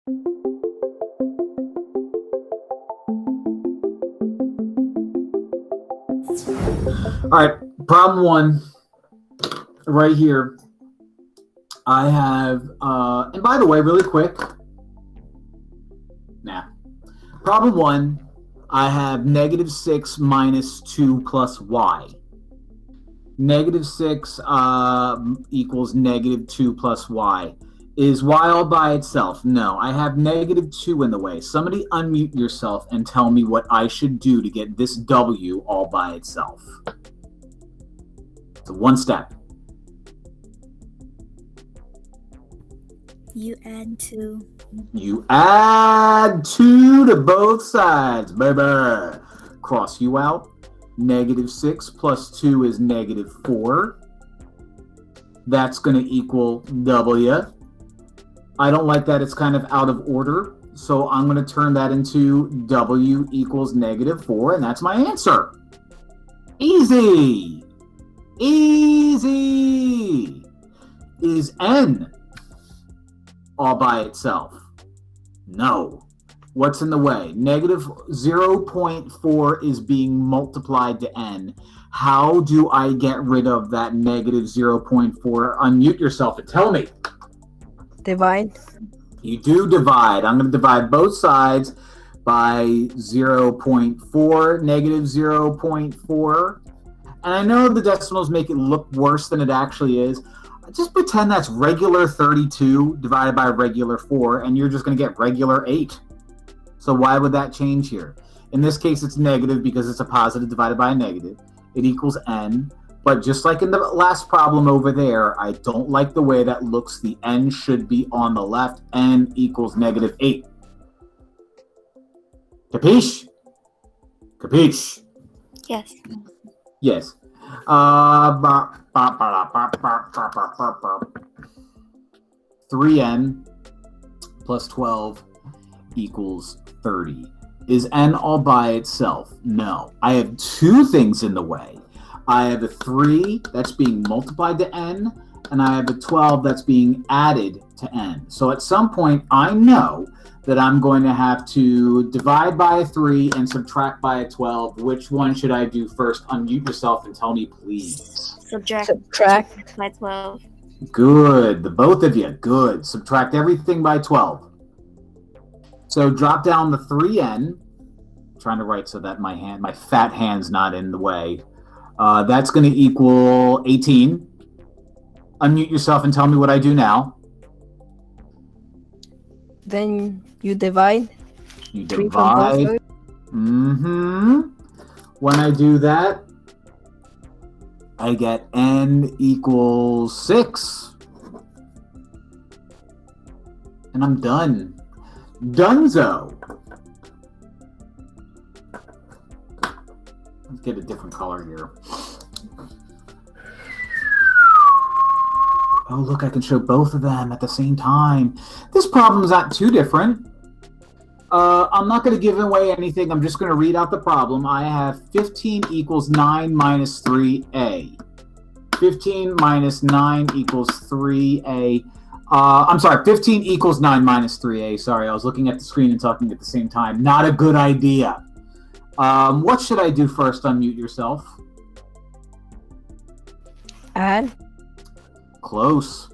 All right, problem one, right here. I have, and by the way, really quick, problem one, I have -6 minus 2 plus y. -6 equals -2 plus y. Is y all by itself? No, I have -2 in the way. Somebody unmute yourself and tell me what I should do to get this w all by itself. So one step. You add 2. You add 2 to both sides, baby. Cross you out. -6 plus 2 is -4. That's going to equal w. I don't like that. It's kind of out of order. So I'm going to turn that into w equals -4, and that's my answer. Easy. Easy. Is n all by itself? No. What's in the way? -0.4 is being multiplied to n. How do I get rid of that -0.4? Unmute yourself and tell me. Divide. You do divide. I'm going to divide both sides by 0.4, -0.4. And I know the decimals make it look worse than it actually is. Just pretend that's regular 32 divided by regular 4, and you're just going to get regular 8. So why would that change here? In this case, it's negative because it's a positive divided by a negative. It equals n. But just like in the last problem over there, I don't like the way that looks. The n should be on the left. N equals -8. Capiche? Capiche? Yes. Yes. 3n plus 12 equals 30. Is n all by itself? No. I have two things in the way. I have a 3 that's being multiplied to n, and I have a 12 that's being added to n. So at some point, I know that I'm going to have to divide by a 3 and subtract by a 12. Which one should I do first? Unmute yourself and tell me, please. Subtract by 12. Good. The both of you. Good. Subtract everything by 12. So drop down the 3n. I'm trying to write so that my fat hand's not in the way. That's going to equal 18. Unmute yourself and tell me what I do now. Then you divide. You divide. When I do that, I get n equals 6. And I'm done. Dunzo. Let's get a different color here. Oh, look, I can show both of them at the same time. This problem's not too different. I'm not going to give away anything. I'm just going to read out the problem. I have 15 equals 9 minus 3a. 15 minus 9 equals 3a. I'm sorry, 15 equals 9 minus 3a. Sorry, I was looking at the screen and talking at the same time. Not a good idea. What should I do first? Unmute yourself. Add. Close.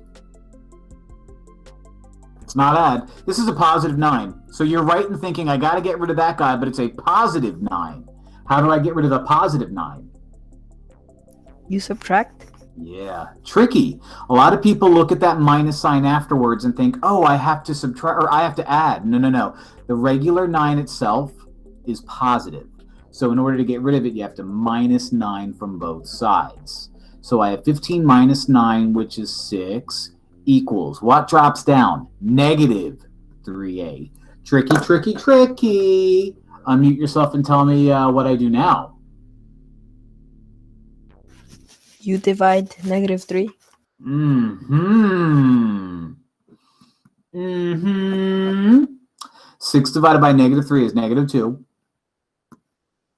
It's not add. This is a positive 9. So you're right in thinking I got to get rid of that guy, but it's a positive 9. How do I get rid of the positive 9? You subtract. Yeah, tricky. A lot of people look at that minus sign afterwards and think, oh, I have to subtract or I have to add. No. The regular 9 itself is positive. So in order to get rid of it, you have to minus 9 from both sides. So I have 15 minus 9, which is 6, equals, what drops down? Negative 3a. Tricky, tricky, tricky. Unmute yourself and tell me what I do now. You divide -3. 6 divided by -3 is -2.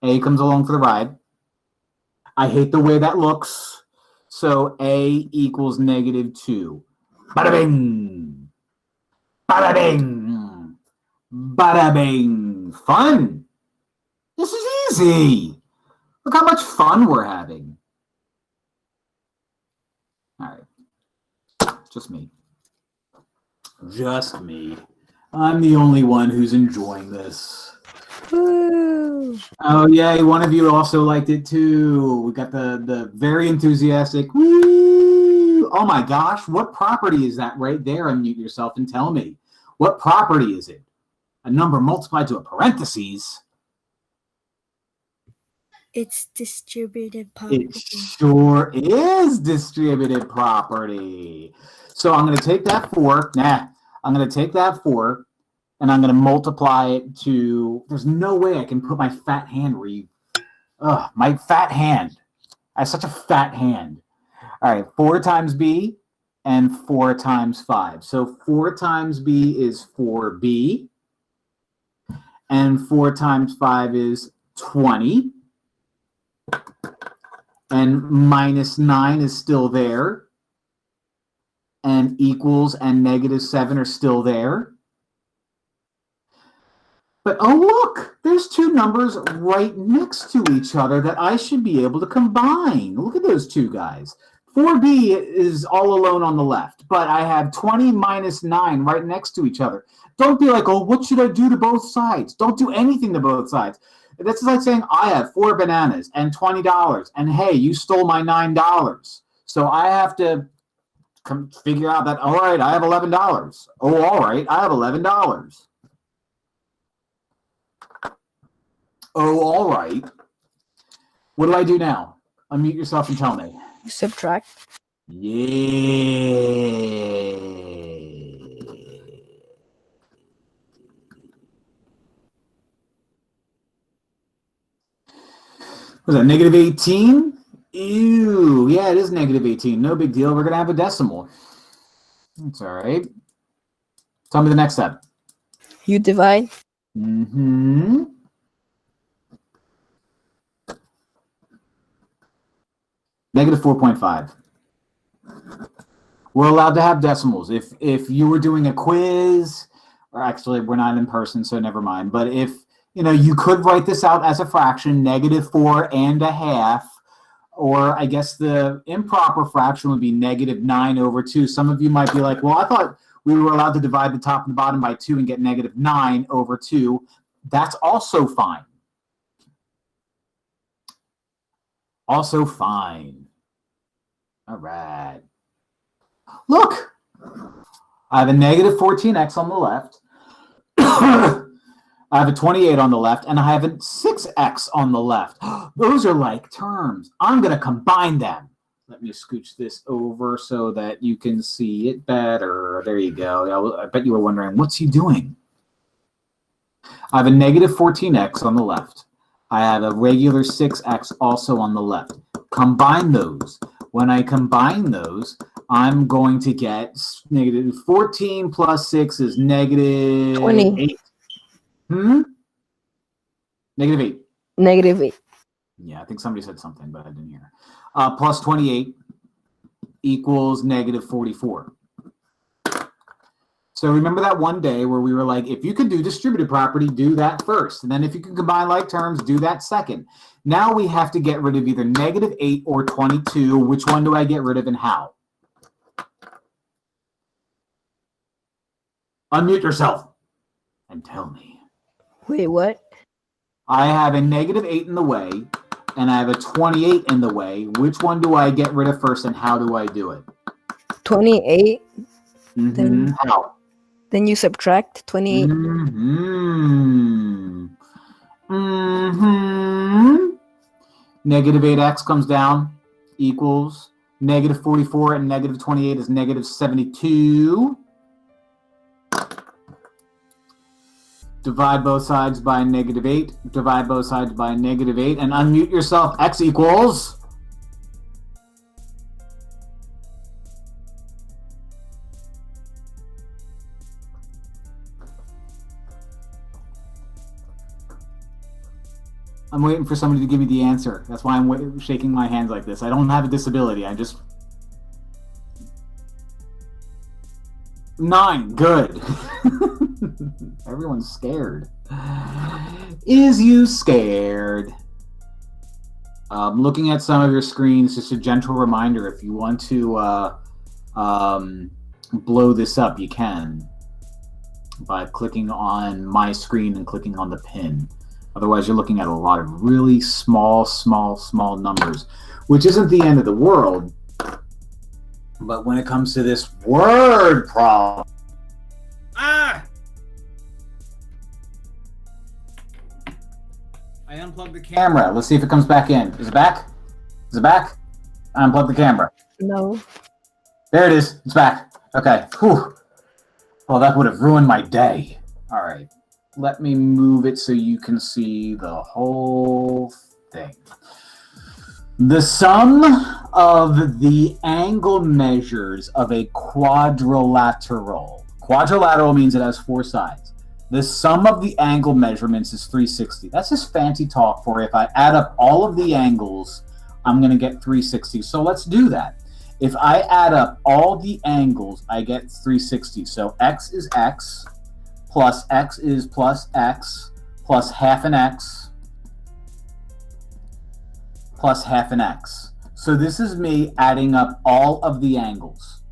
A comes along for the ride. I hate the way that looks. So A equals -2. Bada bing! Bada bing! Bada bing. Fun. This is easy. Look how much fun we're having. All right. Just me. Just me. I'm the only one who's enjoying this. Woo! Oh, yay. One of you also liked it too. We got the very enthusiastic. Woo! Oh my gosh. What property is that right there? Unmute yourself and tell me. What property is it? A number multiplied to a parentheses. It's distributed property. It sure is distributed property. So I'm going to take that 4. I'm going to take that 4 and I'm going to multiply it to, there's no way I can put my fat hand where you, my fat hand. I have such a fat hand. All right, 4 times B and 4 times 5. So 4 times B is 4B and 4 times 5 is 20. And minus 9 is still there. And equals and negative 7 are still there. But oh look, there's 2 numbers right next to each other that I should be able to combine. Look at those 2 guys. 4B is all alone on the left, but I have 20 minus 9 right next to each other. Don't be like, oh, what should I do to both sides? Don't do anything to both sides. That's like saying I have 4 bananas and $20, and hey, you stole my $9. So I have to figure out that, all right, I have $11. Oh, all right, I have $11. Oh, all right. What do I do now? Unmute yourself and tell me. You subtract. Yeah. Was that negative 18? Ew. Yeah, it is negative 18. No big deal. We're going to have a decimal. That's all right. Tell me the next step. You divide. Mm-hmm. Negative 4.5. We're allowed to have decimals. If you were doing a quiz, or actually we're not in person, so never mind. But if you could write this out as a fraction, negative 4.5, or I guess the improper fraction would be negative 9/2. Some of you might be like, well, I thought we were allowed to divide the top and the bottom by 2 and get negative 9/2. That's also fine. Also fine. All right. Look, I have a negative 14x on the left. I have a 28 on the left, and I have a 6x on the left. Those are like terms. I'm going to combine them. Let me scooch this over so that you can see it better. There you go. I bet you were wondering, what's he doing? I have a negative 14x on the left. I have a regular 6x also on the left. Combine those. When I combine those, I'm going to get negative 14 plus 6 is negative 20. 8. Negative 8. Negative 8. Yeah, I think somebody said something, but I didn't hear. Plus 28 equals negative 44. So remember that one day where we were like, if you could do distributed property, do that first. And then if you can combine like terms, do that second. Now we have to get rid of either negative 8 or 22. Which one do I get rid of and how? Unmute yourself and tell me. Wait, what? I have a negative 8 in the way, and I have a 28 in the way. Which one do I get rid of first, and how do I do it? 28. Mm-hmm. How? Then you subtract 28. Mm-hmm. Mm-hmm. Negative 8x comes down, equals negative 44, and negative 28 is negative 72. Divide both sides by negative 8. Divide both sides by negative 8. And unmute yourself. X equals. I'm waiting for somebody to give me the answer. That's why I'm shaking my hands like this. I don't have a disability. I just... 9. Good. Everyone's scared. Is you scared? Looking at some of your screens, just a gentle reminder, if you want to blow this up, you can by clicking on my screen and clicking on the pin. Otherwise, you're looking at a lot of really small numbers, which isn't the end of the world. But when it comes to this word problem, I unplugged the camera. Let's see if it comes back in. Is it back? Is it back? I unplugged the camera. No. There it is. It's back. Okay. Whew. Well, that would have ruined my day. All right. Let me move it so you can see the whole thing. The sum of the angle measures of a quadrilateral. Quadrilateral means it has 4 sides. The sum of the angle measurements is 360. That's just fancy talk for if I add up all of the angles, I'm going to get 360. So let's do that. If I add up all the angles, I get 360. So x is x, plus x is plus x, plus half an x, plus half an x. So this is me adding up all of the angles.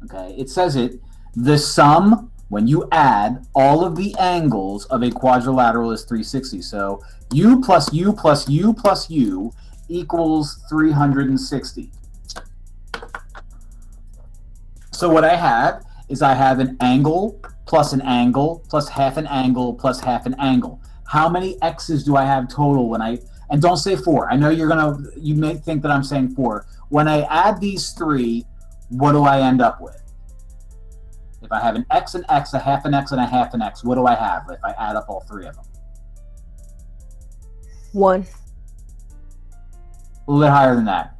Okay, it says it. The sum, when you add all of the angles of a quadrilateral, is 360. So u plus u plus u plus u equals 360. So what I have is I have an angle plus half an angle plus half an angle. How many x's do I have total when I, and don't say 4. I know you may think that I'm saying 4. When I add these 3, what do I end up with? If I have an x, a half an x, and a half an x, what do I have if I add up all 3 of them? 1. A little bit higher than that.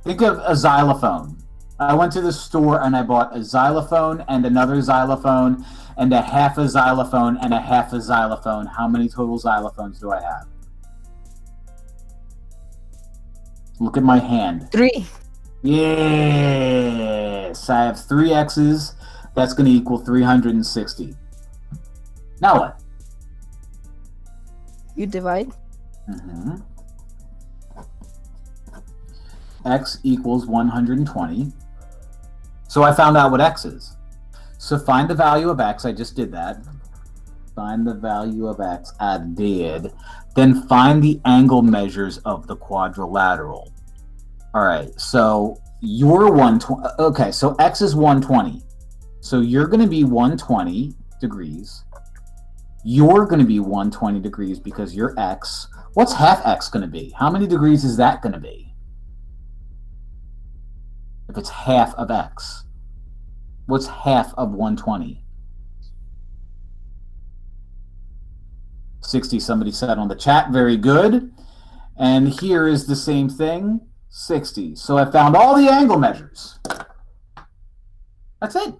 Think of a xylophone. I went to the store and I bought a xylophone and another xylophone and a half a xylophone and a half a xylophone. How many total xylophones do I have? Look at my hand. 3. Yes, I have 3 x's. That's going to equal 360. Now what? You divide. Mm-hmm. X equals 120. So I found out what x is. So find the value of x. I just did that. Find the value of x. I did. Then find the angle measures of the quadrilateral. All right. So you're 120. Okay. So x is 120. So you're going to be 120 degrees. You're going to be 120 degrees because you're x. What's half x going to be? How many degrees is that going to be? If it's half of x, what's half of 120? 60, somebody said on the chat. Very good. And here is the same thing, 60. So I found all the angle measures. That's it.